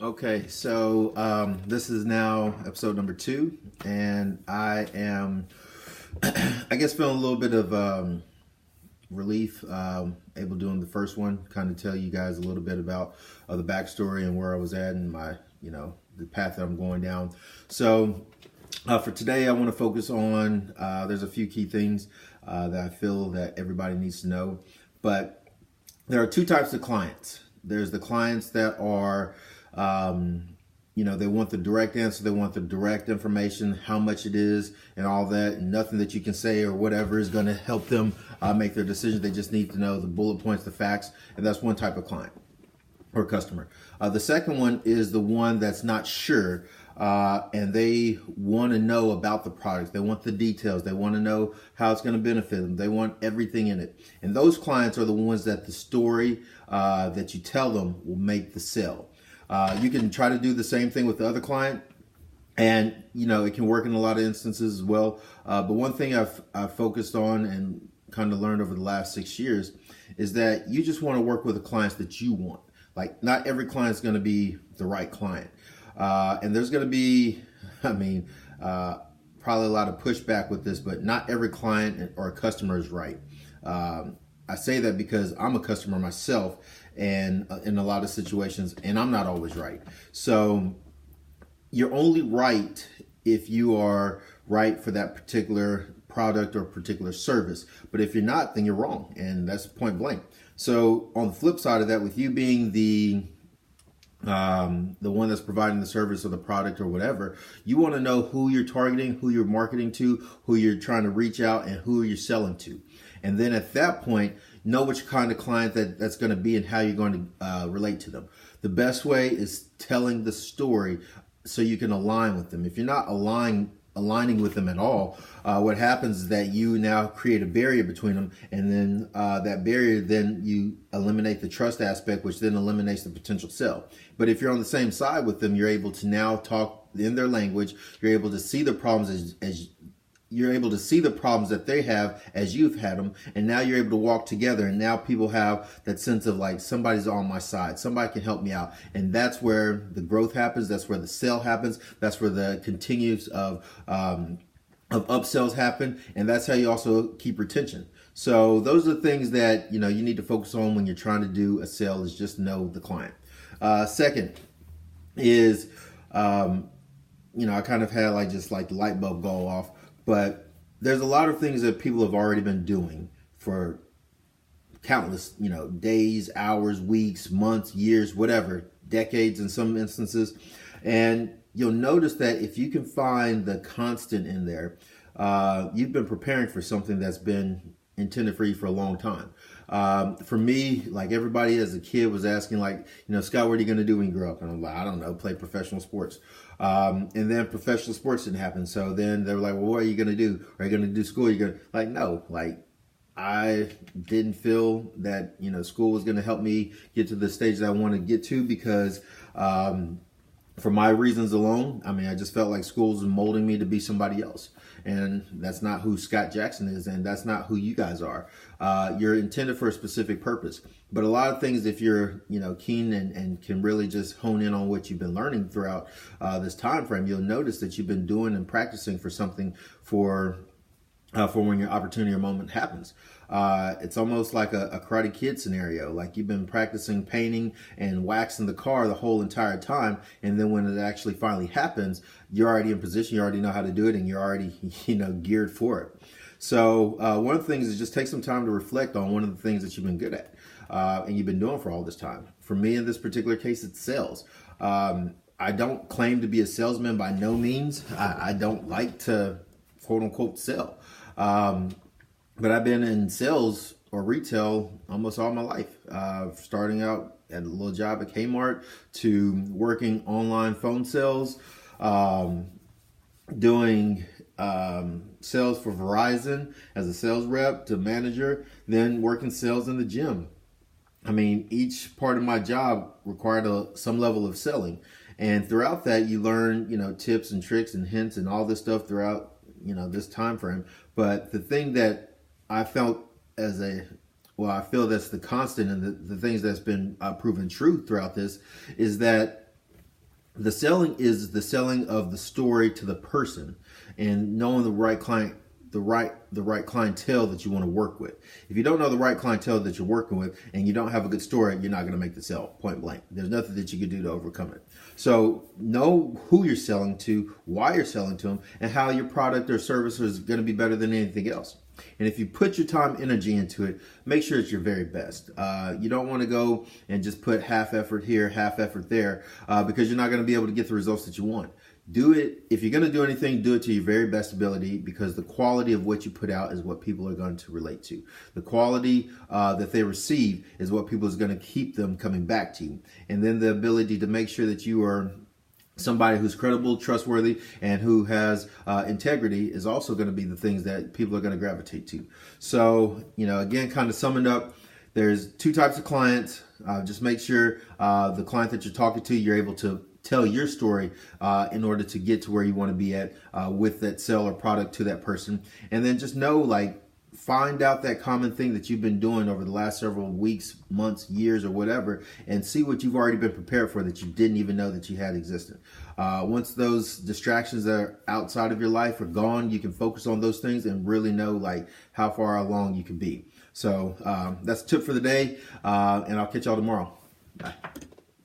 Okay, so this is now episode number 2, and I am, I guess, feeling a little bit of relief, able doing the first one, kind of tell you guys a little bit about the backstory and where I was at and my, the path that I'm going down. So for today, I want to focus on, there's a few key things that I feel that everybody needs to know, but there are two types of clients. There's the clients that are, they want the direct answer. They want the direct information, how much it is and all that, and nothing that you can say or whatever is going to help them make their decision. They just need to know the bullet points, the facts, and that's one type of client or customer. The second one is the one that's not sure, and they want to know about the product. They want the details. They want to know how it's going to benefit them. They want everything in it. And those clients are the ones that the story that you tell them will make the sale. You can try to do the same thing with the other client, and it can work in a lot of instances as well. But one thing I've focused on and kind of learned over the last 6 years is that you just want to work with the clients that you want. Like, not every client is going to be the right client. And there's going to be, probably a lot of pushback with this, but not every client or customer is right. I say that because I'm a customer myself, and in a lot of situations, and I'm not always right. So you're only right if you are right for that particular product or particular service. But if you're not, then you're wrong, and that's point blank. So on the flip side of that, with you being the one that's providing the service or the product or whatever, you want to know who you're targeting, who you're marketing to, who you're trying to reach out, and who you're selling to. And then at that point, know which kind of client that's going to be and how you're going to relate to them. The best way is telling the story so you can align with them. If you're not aligning with them at all, what happens is that you now create a barrier between them, and then that barrier, then you eliminate the trust aspect, which then eliminates the potential sale. But if you're on the same side with them, you're able to now talk in their language. You're able to see the problems as you're able to see the problems that they have as you've had them, and now you're able to walk together, and now people have that sense of like, somebody's on my side, somebody can help me out. And that's where the growth happens, that's where the sale happens, that's where the continues of upsells happen, and that's how you also keep retention. So those are the things that you need to focus on when you're trying to do a sale, is just know the client. Second is I kind of had the light bulb go off. But there's a lot of things that people have already been doing for countless, days, hours, weeks, months, years, whatever, decades in some instances. And you'll notice that if you can find the constant in there, you've been preparing for something that's been intended for you for a long time. For me, like everybody as a kid was asking, Scott, what are you going to do when you grow up? And I'm like, I don't know, play professional sports. And then professional sports didn't happen. So then they were like, well, what are you going to do? Are you going to do school? You're going to no, I didn't feel that, school was going to help me get to the stage that I want to get to, because, for my reasons alone, I just felt like school was molding me to be somebody else. And that's not who Scott Jackson is, and that's not who you guys are. You're intended for a specific purpose. But a lot of things, if you're keen and can really just hone in on what you've been learning throughout this time frame, you'll notice that you've been doing and practicing for something for when your opportunity or moment happens. It's almost like a Karate Kid scenario. Like, you've been practicing painting and waxing the car the whole entire time, and then when it actually finally happens, you're already in position, you already know how to do it, and you're already geared for it. So one of the things is just take some time to reflect on one of the things that you've been good at and you've been doing for all this time. For me, in this particular case, it's sales. I don't claim to be a salesman by no means. I don't like to quote unquote sell. But I've been in sales or retail almost all my life, starting out at a little job at Kmart to working online phone sales, doing sales for Verizon as a sales rep to manager, then working sales in the gym. Each part of my job required some level of selling. And throughout that, you learn, tips and tricks and hints and all this stuff throughout, this time frame. But the thing that I felt I feel that's the constant, and the things that's been proven true throughout this is that The selling is the selling of the story to the person and knowing the right client, the right clientele that you want to work with. If you don't know the right clientele that you're working with and you don't have a good story, you're not going to make the sale, point blank. There's nothing that you can do to overcome it. So know who you're selling to, why you're selling to them, and how your product or service is going to be better than anything else. And if you put your time, energy into it, make sure it's your very best. You don't want to go and just put half effort here, half effort there, because you're not going to be able to get the results that you want. Do it. If you're going to do anything, do it to your very best ability, because the quality of what you put out is what people are going to relate to. The quality that they receive is what people is going to keep them coming back to you. And then the ability to make sure that you are somebody who's credible, trustworthy, and who has integrity is also going to be the things that people are going to gravitate to. So, again, kind of summing up, there's two types of clients. Just make sure the client that you're talking to, you're able to tell your story in order to get to where you want to be at with that sell or product to that person. And then just know, find out that common thing that you've been doing over the last several weeks, months, years, or whatever, and see what you've already been prepared for that you didn't even know that you had existed. Once those distractions that are outside of your life are gone, you can focus on those things and really know how far along you can be. So that's a tip for the day, and I'll catch y'all tomorrow. Bye.